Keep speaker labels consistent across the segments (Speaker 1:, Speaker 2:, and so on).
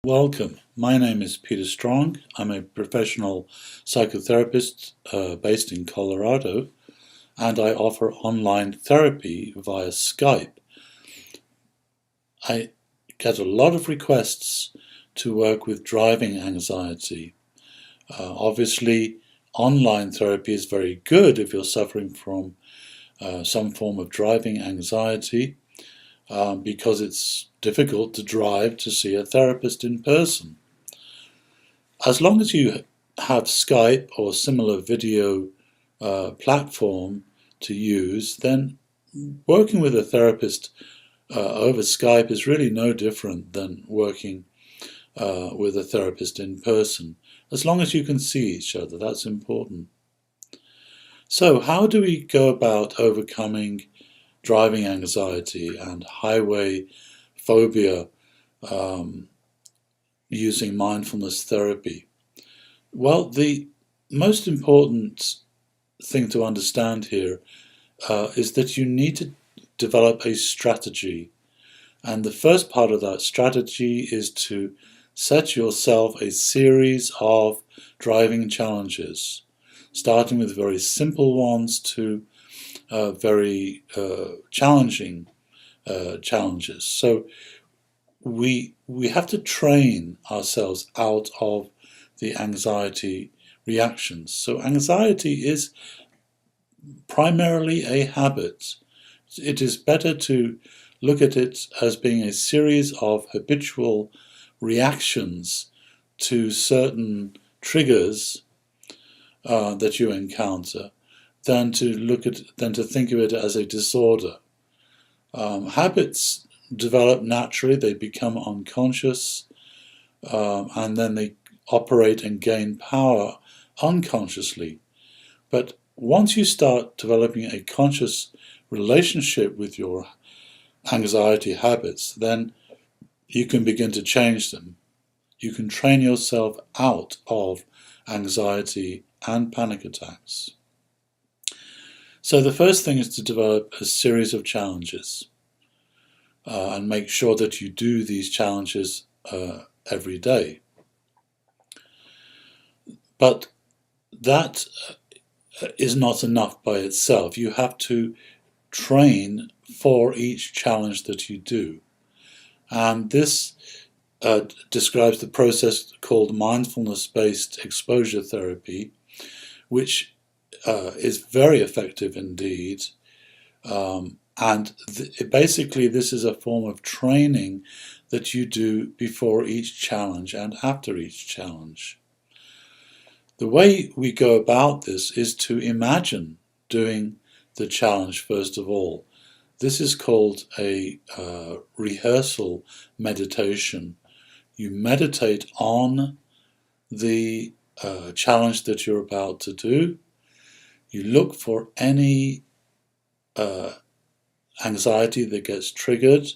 Speaker 1: Welcome. My name is Peter Strong. I'm a professional psychotherapist based in Colorado, and I offer online therapy via Skype. I get a lot of requests to work with driving anxiety. Obviously, online therapy is very good if you're suffering from some form of driving anxiety, because it's difficult to drive to see a therapist in person. As long as you have Skype or similar video platform to use, then working with a therapist over Skype is really no different than working with a therapist in person. As long as you can see each other, that's important. So how do we go about overcoming driving anxiety and highway phobia using mindfulness therapy? Well, the most important thing to understand here is that you need to develop a strategy. And the first part of that strategy is to set yourself a series of driving challenges, starting with very simple ones to very challenging challenges. So we have to train ourselves out of the anxiety reactions. So anxiety is primarily a habit. It is better to look at it as being a series of habitual reactions to certain triggers that you encounter than to think of it as a disorder. Habits develop naturally, they become unconscious, and then they operate and gain power unconsciously. But once you start developing a conscious relationship with your anxiety habits, then you can begin to change them. You can train yourself out of anxiety and panic attacks. So the first thing is to develop a series of challenges and make sure that you do these challenges every day. But that is not enough by itself. You have to train for each challenge that you do. And this describes the process called mindfulness-based exposure therapy, which is very effective indeed. And basically this is a form of training that you do before each challenge and after each challenge. The way we go about this is to imagine doing the challenge first of all. This is called a rehearsal meditation. You meditate on the challenge that you're about to do. You look for any anxiety that gets triggered,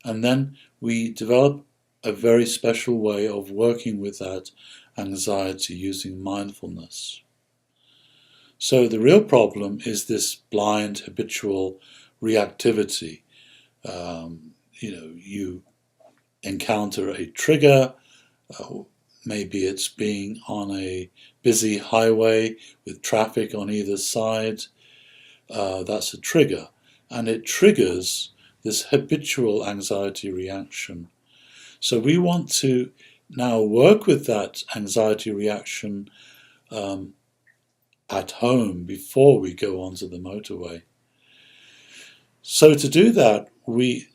Speaker 1: and then we develop a very special way of working with that anxiety using mindfulness. So the real problem is this blind habitual reactivity. You encounter a trigger, maybe it's being on a busy highway with traffic on either side. That's a trigger, and it triggers this habitual anxiety reaction. So we want to now work with that anxiety reaction at home before we go onto the motorway. So to do that, we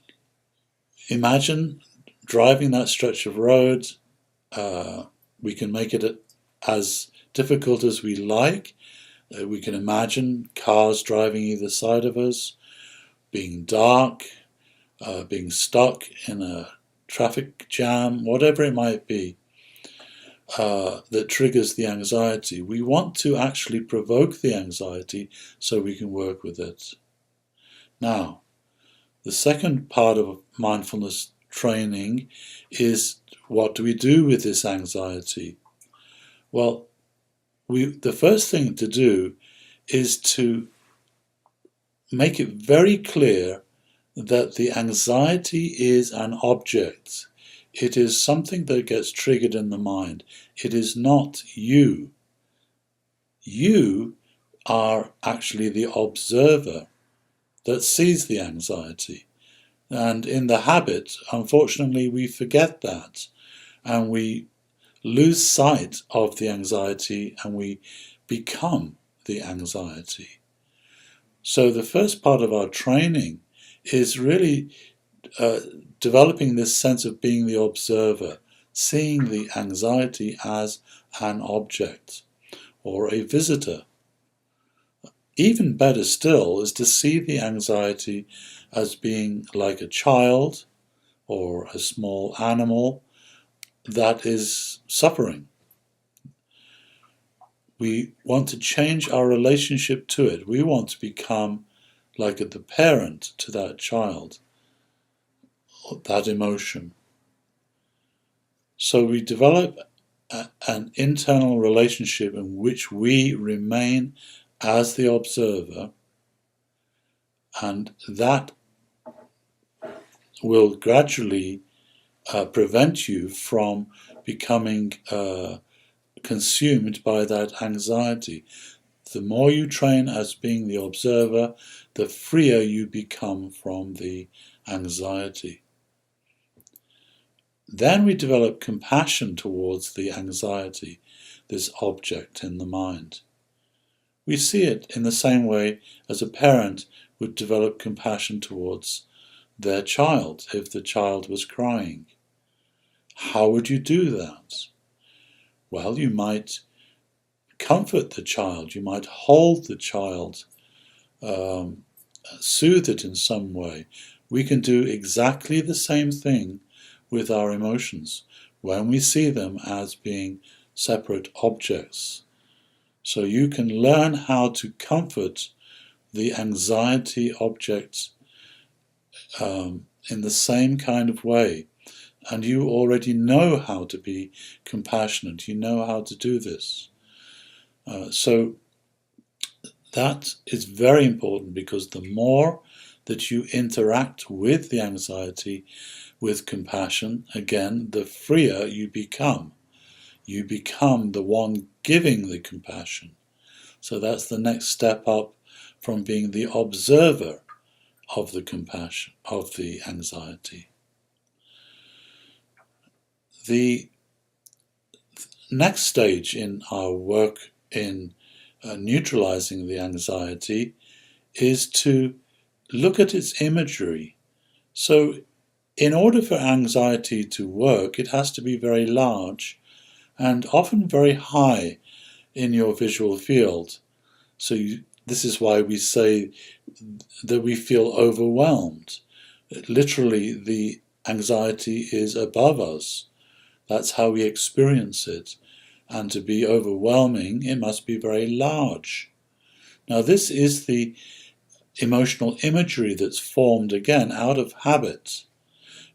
Speaker 1: imagine driving that stretch of road. We can make it as difficult as we like. We can imagine cars driving either side of us, being dark, being stuck in a traffic jam, whatever it might be that triggers the anxiety. We want to actually provoke the anxiety so we can work with it. Now, the second part of mindfulness training is, what do we do with this anxiety? Well, the first thing to do is to make it very clear that the anxiety is an object. It is something that gets triggered in the mind. It is not you. You are actually the observer that sees the anxiety. And in the habit, unfortunately, we forget that and we lose sight of the anxiety and we become the anxiety. So the first part of our training is really developing this sense of being the observer, seeing the anxiety as an object or a visitor. Even better still is to see the anxiety as being like a child or a small animal that is suffering. We want to change our relationship to it. We want to become like the parent to that child, that emotion. So we develop an internal relationship in which we remain as the observer, and that will gradually prevent you from becoming consumed by that anxiety. The more you train as being the observer, the freer you become from the anxiety. Then we develop compassion towards the anxiety, this object in the mind. We see it in the same way as a parent would develop compassion towards their child if the child was crying. How would you do that? Well, you might comfort the child, you might hold the child, soothe it in some way. We can do exactly the same thing with our emotions when we see them as being separate objects. So you can learn how to comfort the anxiety object in the same kind of way. And you already know how to be compassionate. You know how to do this. So that is very important, because the more that you interact with the anxiety with compassion, again, the freer you become. You become the one giving the compassion. So that's the next step up from being the observer of the compassion, of the anxiety. The next stage in our work in neutralizing the anxiety is to look at its imagery. So in order for anxiety to work, it has to be very large and often very high in your visual field. So this is why we say that we feel overwhelmed. Literally, the anxiety is above us. That's how we experience it. And to be overwhelming, it must be very large. Now, this is the emotional imagery that's formed, again, out of habit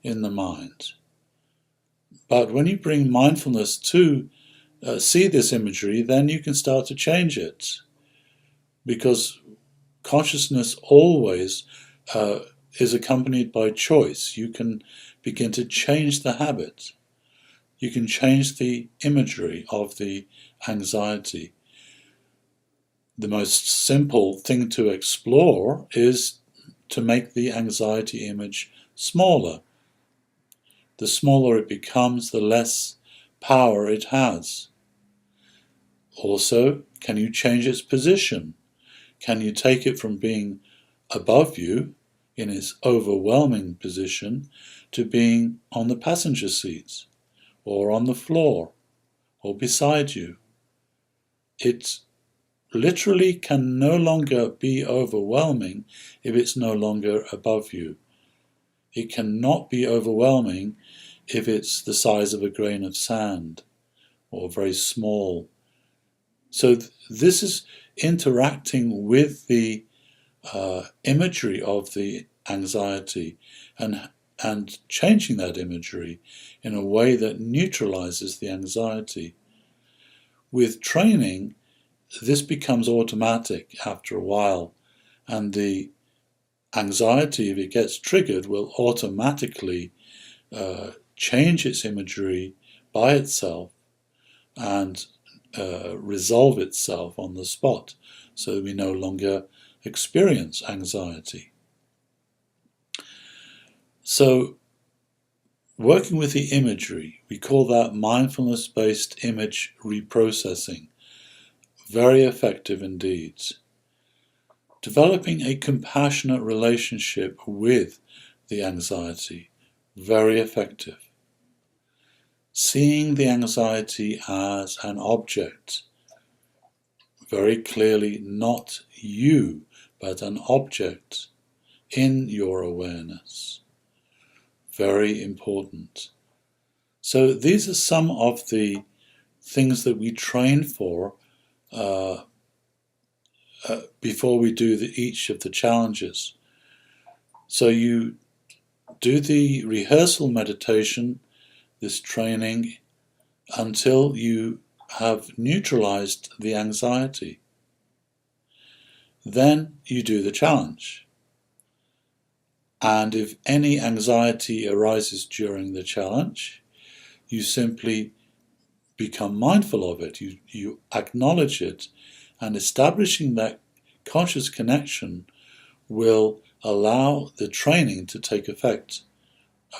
Speaker 1: in the mind. But when you bring mindfulness to see this imagery, then you can start to change it. Because consciousness always is accompanied by choice. You can begin to change the habit. You can change the imagery of the anxiety. The most simple thing to explore is to make the anxiety image smaller. The smaller it becomes, the less power it has. Also, can you change its position? Can you take it from being above you in its overwhelming position to being on the passenger seat or on the floor or beside you? It literally can no longer be overwhelming if it's no longer above you. It cannot be overwhelming if it's the size of a grain of sand or very small. So this is interacting with the imagery of the anxiety and changing that imagery in a way that neutralizes the anxiety. With training, this becomes automatic after a while, and the anxiety, if it gets triggered, will automatically change its imagery by itself and resolve itself on the spot, so that we no longer experience anxiety. So, working with the imagery, we call that mindfulness-based image reprocessing. Very effective indeed. Developing a compassionate relationship with the anxiety. Very effective. Seeing the anxiety as an object. Very clearly not you, but an object in your awareness. Very important. So these are some of the things that we train for before we do each of the challenges. So you do the rehearsal meditation, this training, until you have neutralized the anxiety. Then you do the challenge. And if any anxiety arises during the challenge, you simply become mindful of it. You acknowledge it, and establishing that conscious connection will allow the training to take effect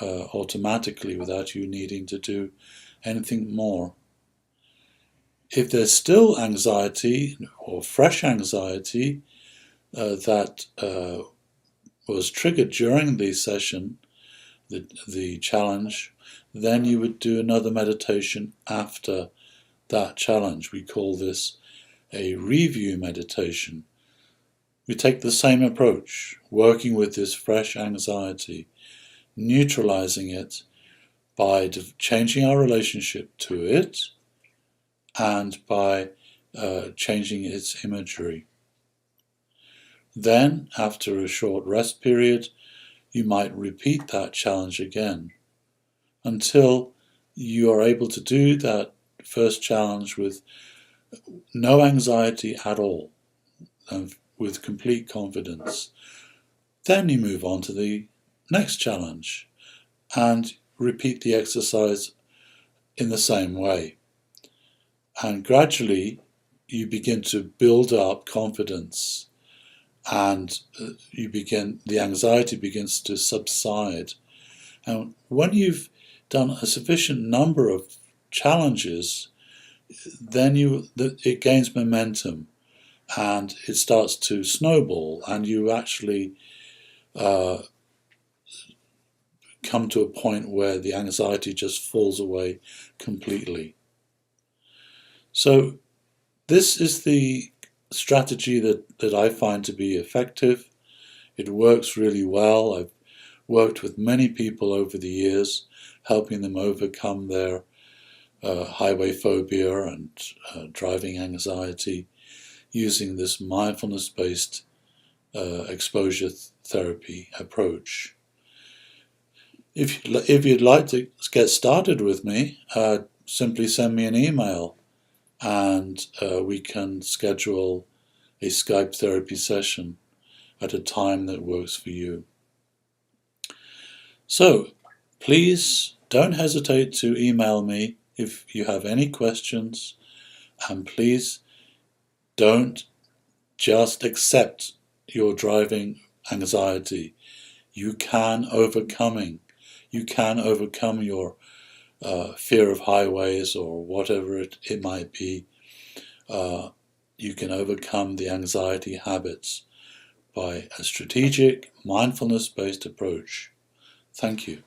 Speaker 1: automatically without you needing to do anything more. If there's still anxiety or fresh anxiety that was triggered during the session, the challenge, then you would do another meditation after that challenge. We call this a review meditation. We take the same approach, working with this fresh anxiety, neutralizing it by changing our relationship to it and by changing its imagery. Then, after a short rest period, you might repeat that challenge again until you are able to do that first challenge with no anxiety at all and with complete confidence. Then you move on to the next challenge and repeat the exercise in the same way. And gradually you begin to build up confidence, and the anxiety begins to subside. And when you've done a sufficient number of challenges, then it gains momentum and it starts to snowball, and you actually come to a point where the anxiety just falls away completely. So this is the strategy that I find to be effective. It works really well. I've worked with many people over the years, helping them overcome their highway phobia and driving anxiety using this mindfulness-based exposure therapy approach. If you'd like to get started with me, simply send me an email and we can schedule a Skype therapy session at a time that works for you. So please don't hesitate to email me if you have any questions, and please don't just accept your driving anxiety. You can overcome your fear of highways or whatever it might be. You can overcome the anxiety habits by a strategic, mindfulness-based approach. Thank you.